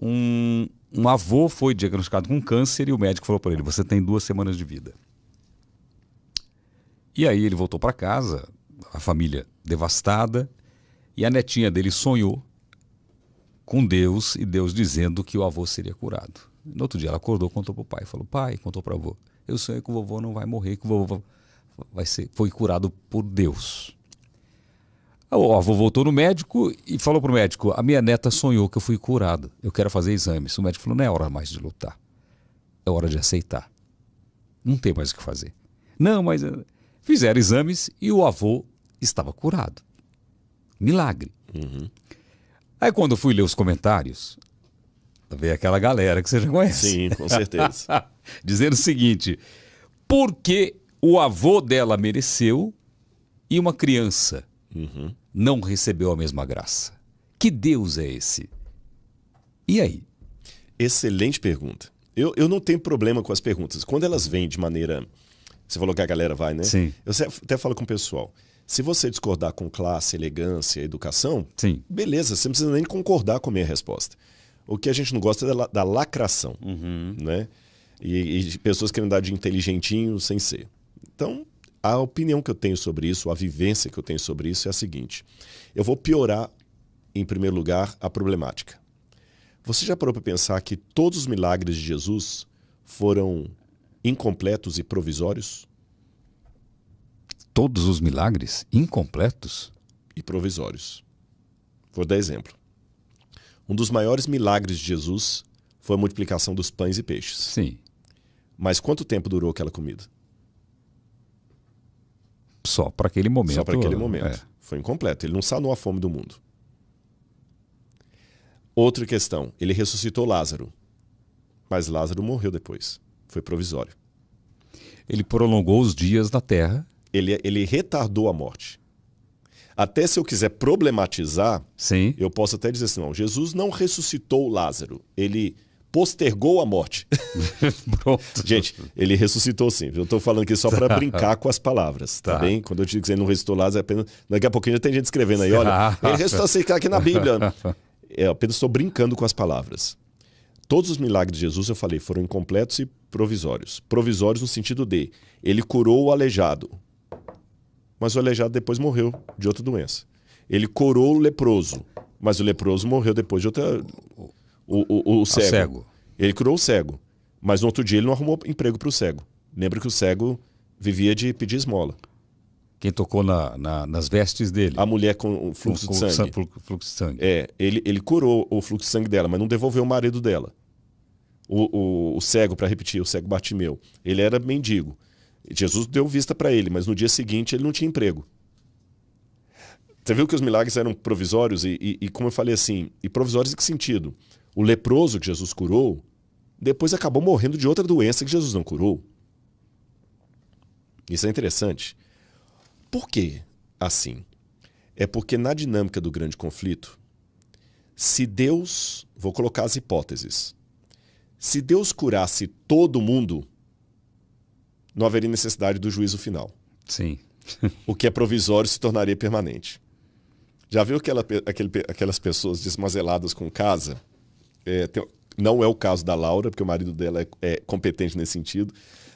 um avô foi diagnosticado com câncer e o médico falou para ele: você tem 2 semanas de vida. E aí ele voltou para casa, a família devastada, e a netinha dele sonhou com Deus e Deus dizendo que o avô seria curado. No outro dia ela acordou, contou para o pai, falou: pai, contou para o avô, eu sonhei que o vovô não vai morrer, que o vovô foi curado por Deus. O avô voltou no médico e falou para o médico: a minha neta sonhou que eu fui curado, eu quero fazer exames. O médico falou: não é hora mais de lutar, é hora de aceitar, não tem mais o que fazer. Não, mas fizeram exames e o avô estava curado. Milagre. Aí quando eu fui ler os comentários, veio aquela galera que você já conhece. Sim, com certeza. Dizendo o seguinte: porque o avô dela mereceu e uma criança não recebeu a mesma graça? Que Deus é esse? E aí? Excelente pergunta. Eu não tenho problema com as perguntas. Quando elas vêm de maneira... Você falou que a galera vai, né? Sim. Eu até falo com o pessoal. Se você discordar com classe, elegância, educação, Sim. beleza, você não precisa nem concordar com a minha resposta. O que a gente não gosta é da lacração, né? E de pessoas querendo dar de inteligentinho sem ser. Então, a opinião que eu tenho sobre isso, a vivência que eu tenho sobre isso é a seguinte. Eu vou piorar, em primeiro lugar, a problemática. Você já parou para pensar que todos os milagres de Jesus foram incompletos e provisórios? Todos os milagres incompletos? E provisórios. Vou dar exemplo. Um dos maiores milagres de Jesus foi a multiplicação dos pães e peixes. Sim. Mas quanto tempo durou aquela comida? Só para aquele momento. Só para aquele momento. É. Foi incompleto. Ele não sanou a fome do mundo. Outra questão. Ele ressuscitou Lázaro. Mas Lázaro morreu depois. Foi provisório. Ele prolongou os dias na terra. Ele retardou a morte. Até se eu quiser problematizar, Sim. eu posso até dizer assim, não, Jesus não ressuscitou Lázaro. Ele postergou a morte. Pronto. Gente, ele ressuscitou sim. Eu estou falando aqui só para brincar com as palavras, tá bem? Quando eu digo que ele não ressuscitou Lázaro, é apenas... Daqui a pouquinho já tem gente escrevendo aí, olha, ele ressuscitou assim, aqui na Bíblia. Eu apenas estou brincando com as palavras. Todos os milagres de Jesus, eu falei, foram incompletos e provisórios. Provisórios no sentido de, ele curou o aleijado, mas o aleijado depois morreu de outra doença. Ele curou o leproso, mas o leproso morreu depois de outra... O cego. Ele curou o cego, mas no outro dia ele não arrumou emprego para o cego. Lembra que o cego vivia de pedir esmola. Quem tocou nas vestes dele? A mulher com o fluxo de sangue. Fluxo de sangue. Ele curou o fluxo de sangue dela, mas não devolveu o marido dela. O cego, para repetir, o cego Bartimeu, ele era mendigo. Jesus deu vista para ele, mas no dia seguinte ele não tinha emprego. Você viu que os milagres eram provisórios e como eu falei assim, e provisórios em que sentido? O leproso que Jesus curou, depois acabou morrendo de outra doença que Jesus não curou. Isso é interessante. Por que assim? É porque na dinâmica do grande conflito, se Deus, vou colocar as hipóteses, se Deus curasse todo mundo, não haveria necessidade do juízo final. Sim. O que é provisório se tornaria permanente. Já viu aquelas pessoas desmazeladas com casa? Não é o caso da Laura, porque o marido dela é competente nesse sentido,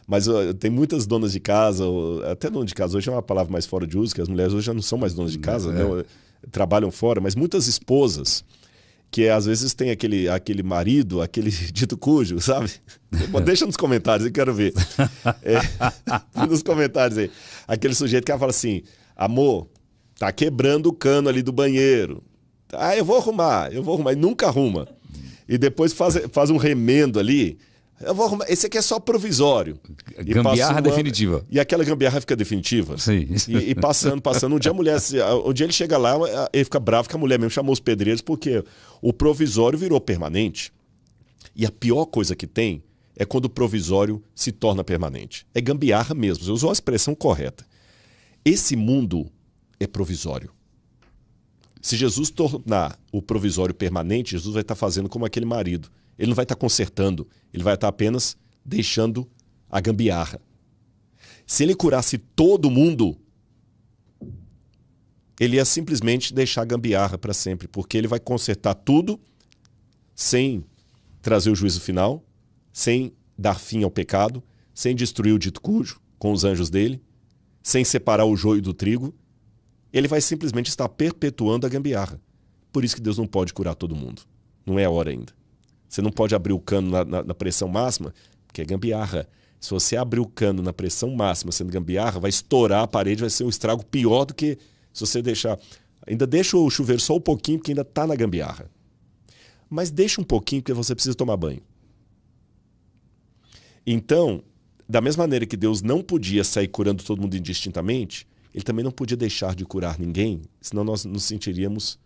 mas tem muitas donas de casa, até dona de casa hoje é uma palavra mais fora de uso, que as mulheres hoje já não são mais donas de casa, né? Trabalham fora, mas muitas esposas que às vezes tem aquele marido, aquele dito cujo, sabe? Deixa nos comentários, eu quero ver. Nos comentários aí. Aquele sujeito que fala assim, amor, tá quebrando o cano ali do banheiro. Ah, eu vou arrumar, e nunca arruma. E depois faz um remendo ali, eu vou arrumar, esse aqui é só provisório. Gambiarra definitiva. E aquela gambiarra fica definitiva. Sim. E passando. Um dia um dia ele chega lá, ele fica bravo que a mulher mesmo chamou os pedreiros, porque o provisório virou permanente. E a pior coisa que tem é quando o provisório se torna permanente. É gambiarra mesmo, você usou a expressão correta. Esse mundo é provisório. Se Jesus tornar o provisório permanente, Jesus vai estar fazendo como aquele marido. Ele não vai estar consertando, ele vai estar apenas deixando a gambiarra. Se ele curasse todo mundo, ele ia simplesmente deixar a gambiarra para sempre, porque ele vai consertar tudo sem trazer o juízo final, sem dar fim ao pecado, sem destruir o dito cujo com os anjos dele, sem separar o joio do trigo. Ele vai simplesmente estar perpetuando a gambiarra. Por isso que Deus não pode curar todo mundo. Não é a hora ainda. Você não pode abrir o cano na pressão máxima, porque é gambiarra. Se você abrir o cano na pressão máxima sendo gambiarra, vai estourar a parede, vai ser um estrago pior do que se você deixar... Ainda deixa o chuveiro só um pouquinho, porque ainda está na gambiarra. Mas deixa um pouquinho, porque você precisa tomar banho. Então, da mesma maneira que Deus não podia sair curando todo mundo indistintamente, ele também não podia deixar de curar ninguém, senão nós nos sentiríamos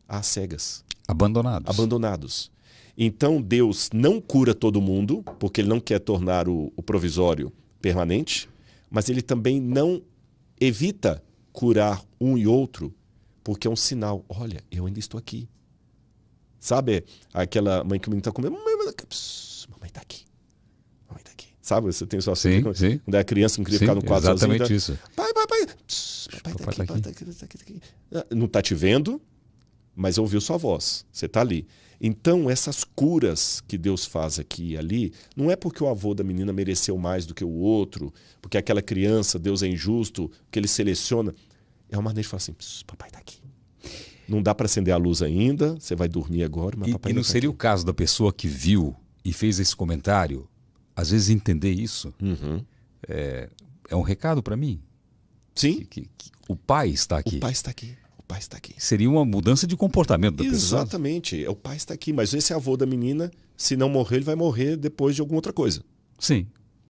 às cegas. Abandonados. Então, Deus não cura todo mundo, porque ele não quer tornar o provisório permanente, mas ele também não evita curar um e outro, porque é um sinal. Olha, eu ainda estou aqui. Sabe aquela mãe que o menino está comendo? Mamãe está aqui. Mamãe está aqui. Sabe, você tem sua filha. Sim. Quando é criança, não queria ficar no quarto sozinho. Exatamente isso. Pai. Papai está aqui. Não está te vendo, mas ouviu sua voz. Você está ali. Então, essas curas que Deus faz aqui e ali, não é porque o avô da menina mereceu mais do que o outro, porque aquela criança, Deus é injusto, que ele seleciona. É uma maneira de falar assim, papai está aqui. Não dá para acender a luz ainda, você vai dormir agora, mas papai E não seria o caso da pessoa que viu e fez esse comentário, às vezes entender isso? É um recado para mim? Sim. Que o pai está aqui. O pai está aqui. Seria uma mudança de comportamento da pessoa. Exatamente. O pai está aqui. Mas esse avô da menina, se não morrer, ele vai morrer depois de alguma outra coisa. Sim.